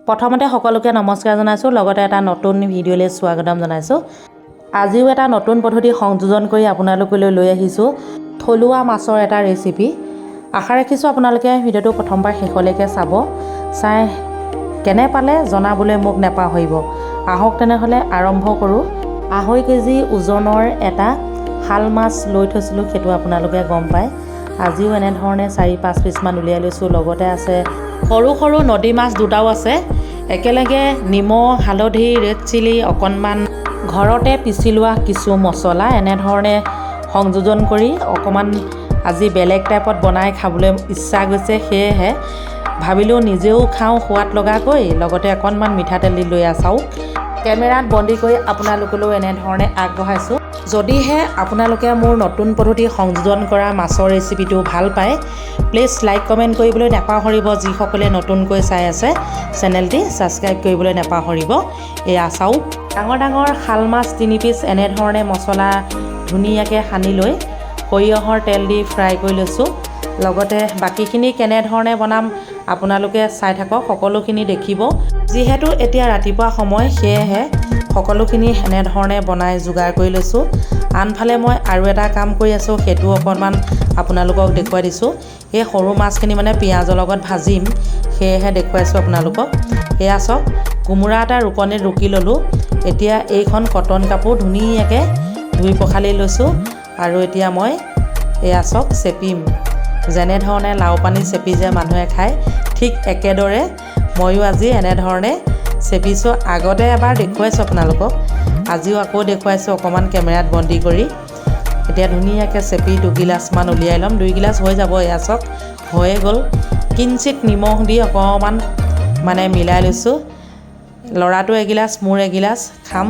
প্ৰথমতে সকলোকে নমস্কাৰ জনাইছোঁ, লগতে এটা নতুন ভিডিঅ'লৈ স্বাগতম জনাইছোঁ। আজিও এটা নতুন পদ্ধতি সংযোজন কৰি আপোনালোকলৈ লৈ আহিছোঁ থলুৱা মাছৰ এটা ৰেচিপি। আশা ৰাখিছোঁ আপোনালোকে ভিডিঅ'টো প্ৰথমবাৰ শেষলৈকে চাব, চাই কেনে পালে জনাবলৈ মোক নেপাহৰিব। আহক তেনেহ'লে আৰম্ভ কৰোঁ। 2.5 কেজি ওজনৰ এটা শাল মাছ লৈ থৈছিলোঁ, সেইটো আপোনালোকে গম পায়। আজিও এনেধৰণে 4-5 পিচমান উলিয়াই লৈছোঁ। লগতে আছে সৰু সৰু নদী মাছ দুটাও আছে। একেলগে নিমখ, হালধি, ৰেড চিলি, অকণমান ঘৰতে পিচি লোৱা কিছু মছলা এনেধৰণে সংযোজন কৰি অকণমান আজি বেলেগ টাইপত বনাই খাবলৈ ইচ্ছা গৈছে, সেয়েহে ভাবিলোঁ নিজেও খাওঁ সোৱাদ লগাকৈ, লগতে অকণমান মিঠাতেল দি লৈ চাওঁ। কেমেৰাত বন্দী কৰি আপোনালোকলৈও এনেধৰণে আগবঢ়াইছোঁ। যদিহে আপোনালোকে মোৰ নতুন পদ্ধতি সংযোজন কৰা মাছৰ ৰেচিপিটো ভাল পায়, প্লিজ লাইক কমেণ্ট কৰিবলৈ নাপাহৰিব। যিসকলে নতুনকৈ চাই আছে চেনেলটি ছাবস্ক্ৰাইব কৰিবলৈ নাপাহৰিব। এয়া চাওক, ডাঙৰ ডাঙৰ শাল মাছ 3 পিচ এনেধৰণে মছলা ধুনীয়াকৈ সানি লৈ সৰিয়হৰ তেল দি ফ্ৰাই কৰি লৈছোঁ। লগতে বাকীখিনি কেনেধৰণে বনাম আপোনালোকে চাই থাকক, সকলোখিনি দেখিব। যিহেতু এতিয়া ৰাতিপুৱা সময়, সেয়েহে সকলোখিনি এনেধৰণে বনাই যোগাৰ কৰি লৈছোঁ। আনফালে মই আৰু এটা কাম কৰি আছোঁ, সেইটো অকণমান আপোনালোকক দেখুৱাই দিছোঁ। এই সৰু মাছখিনি মানে পিঁয়াজৰ লগত ভাজিম, সেয়েহে দেখুৱাইছোঁ আপোনালোকক। এয়া চাওক, কোমোৰা এটা ৰুকনিত ৰুকি ল'লোঁ। এতিয়া এইখন কটন কাপোৰ ধুনীয়াকৈ ধুই পখালি লৈছোঁ আৰু এতিয়া মই এয়া চাওক চেপিম। যেনেধৰণে লাও পানী চেপি যে মানুহে খায়, ঠিক একেদৰে ময়ো আজি এনেধৰণে চেপিছোঁ। আগতে এবাৰ দেখুৱাইছোঁ আপোনালোকক, আজিও আকৌ দেখুৱাইছোঁ অকণমান কেমেৰাত বন্দী কৰি। এতিয়া ধুনীয়াকৈ চেপি 2 গিলাচমান উলিয়াই ল'ম। 2 গিলাচ হৈ যাব। এয়া চাওক হৈয়ে গ'ল। কিঞ্চিত নিমখ দি অকণমান মানে মিলাই লৈছোঁ। ল'ৰাটো এগিলাচ, মোৰ এগিলাচ খাম।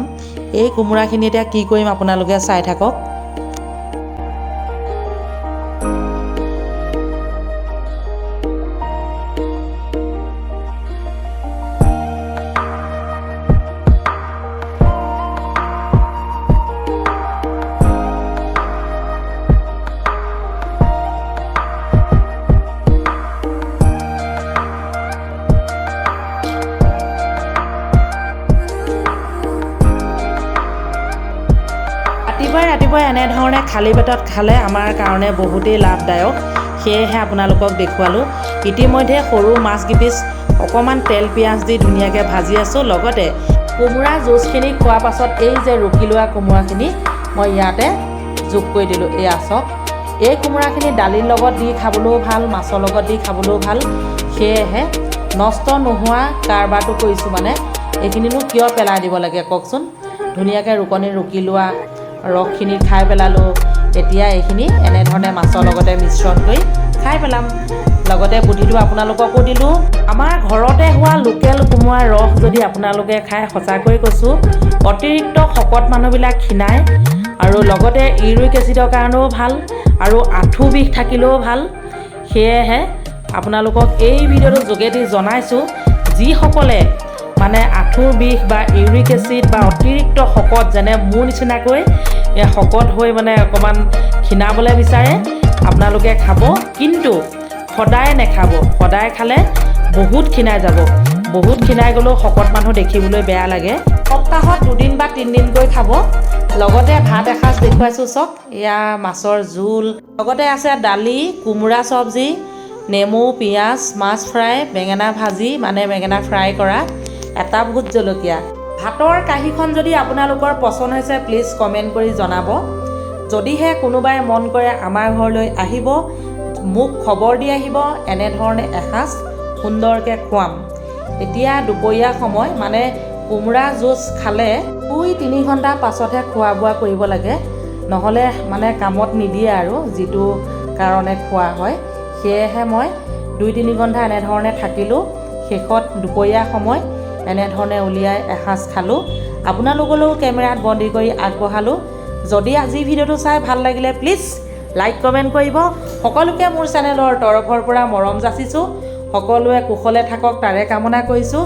এই কোমোৰাখিনি এতিয়া কি কৰিম আপোনালোকে চাই থাকক। ৰাতিপুৱাই এনেধৰণে খালী পেটত খালে আমাৰ কাৰণে বহুতেই লাভদায়ক, সেয়েহে আপোনালোকক দেখুৱালোঁ। ইতিমধ্যে সৰু মাছ কিপিচ অকণমান তেল পিঁয়াজ দি ধুনীয়াকৈ ভাজি আছোঁ। লগতে কোমোৰা জুচখিনি খোৱাৰ পাছত এই যে ৰুকি লোৱা কোমোৰাখিনি মই ইয়াতে যোগ কৰি দিলোঁ। এয়া চাওক, এই কোমোৰাখিনি দালিৰ লগত দি খাবলৈও ভাল, মাছৰ লগত দি খাবলৈও ভাল, সেয়েহে নষ্ট নোহোৱা কাৰবাৰটো কৰিছোঁ। মানে এইখিনিনো কিয় পেলাই দিব লাগে কওকচোন। ধুনীয়াকৈ ৰুকনিত ৰুকি লোৱা ৰসখিনি খাই পেলালোঁ। এতিয়া এইখিনি এনেধৰণে মাছৰ লগতে মিশ্ৰণ কৰি খাই পেলাম। লগতে বুদ্ধিটো আপোনালোককো দিলোঁ। আমাৰ ঘৰতে হোৱা লোকেল কোমোৰাৰ ৰস যদি আপোনালোকে খাই, সঁচাকৈ কৈছোঁ অতিৰিক্ত শকত মানুহবিলাক ক্ষীণায়, আৰু লগতে ইউৰিক এচিডৰ কাৰণেও ভাল, আৰু আঁঠু বিষ থাকিলেও ভাল। সেয়েহে আপোনালোকক এই ভিডিঅ'টোৰ যোগেদি জনাইছোঁ, যিসকলে মানে আঁঠুৰ বিষ বা ইউৰিক এচিড বা অতিৰিক্ত শকত, যেনে মোৰ নিচিনাকৈ শকত হৈ মানে অকণমান ক্ষীণাবলৈ বিচাৰে, আপোনালোকে খাব। কিন্তু সদায় নাখাব, সদায় খালে বহুত ক্ষীণাই যাব। বহুত ক্ষীণাই গ'লেও শকত মানুহ দেখিবলৈ বেয়া লাগে। সপ্তাহত 2 দিন বা 3 দিনকৈ খাব। লগতে ভাত এসাঁজ দেখুৱাইছোঁ চাওক, এয়া মাছৰ জোল, লগতে আছে দালি, কোমোৰা চব্জি, নেমু, পিঁয়াজ, মাছ ফ্ৰাই, বেঙেনা ভাজি মানে বেঙেনা ফ্ৰাই কৰা, এটা ভোট জলকীয়া। ভাতৰ কাঁহীখন যদি আপোনালোকৰ পচন্দ হৈছে, প্লিজ কমেণ্ট কৰি জনাব। যদিহে কোনোবাই মন কৰে আমাৰ ঘৰলৈ আহিব, মোক খবৰ দি আহিব, এনেধৰণে এসাঁজ সুন্দৰকৈ খুৱাম। এতিয়া দুপৰীয়া সময়, মানে কোমোৰা জুচ খালে 2-3 ঘণ্টা পাছতহে খোৱা বোৱা কৰিব লাগে, নহ'লে মানে কামত নিদিয়ে আৰু যিটো কাৰণে খোৱা হয়। সেয়েহে মই 2-3 ঘণ্টা এনেধৰণে থাকিলোঁ। শেষত দুপৰীয়া সময় এনেধৰণে উলিয়াই এসাঁজ খালোঁ। আপোনালোকলৈও কেমেৰাত বন্দী কৰি আগবঢ়ালোঁ। যদি আজি ভিডিঅ'টো চাই ভাল লাগিলে, প্লিজ লাইক কমেণ্ট কৰিব। সকলোকে মোৰ চেনেলৰ তৰফৰ পৰা মৰম যাচিছোঁ। সকলোৱে কুশলে থাকক তাৰে কামনা কৰিছোঁ।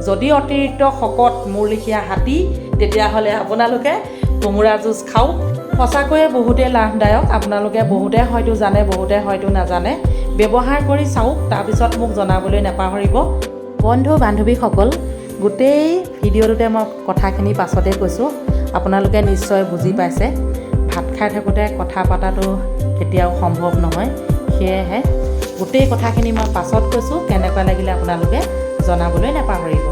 যদি অতিৰিক্ত শকত মোৰ লেখীয়া হাতী, তেতিয়াহ'লে আপোনালোকে কোমোৰা জুচ খাওক। সঁচাকৈয়ে বহুতেই লাভদায়ক। আপোনালোকে বহুতে হয়তো জানে, বহুতে হয়তো নাজানে। ব্যৱহাৰ কৰি চাওক, তাৰপিছত মোক জনাবলৈ নাপাহৰিব। বন্ধু বান্ধৱীসকল, গোটেই ভিডিঅ'টোতে মই কথাখিনি পাছতে কৈছোঁ, আপোনালোকে নিশ্চয় বুজি পাইছে। ভাত খাই থাকোঁতে কথা পতাটো কেতিয়াও সম্ভৱ নহয়, সেয়েহে গোটেই কথাখিনি মই পাছত কৈছোঁ। কেনেকুৱা লাগিলে আপোনালোকে জনাবলৈ নাপাহৰিব।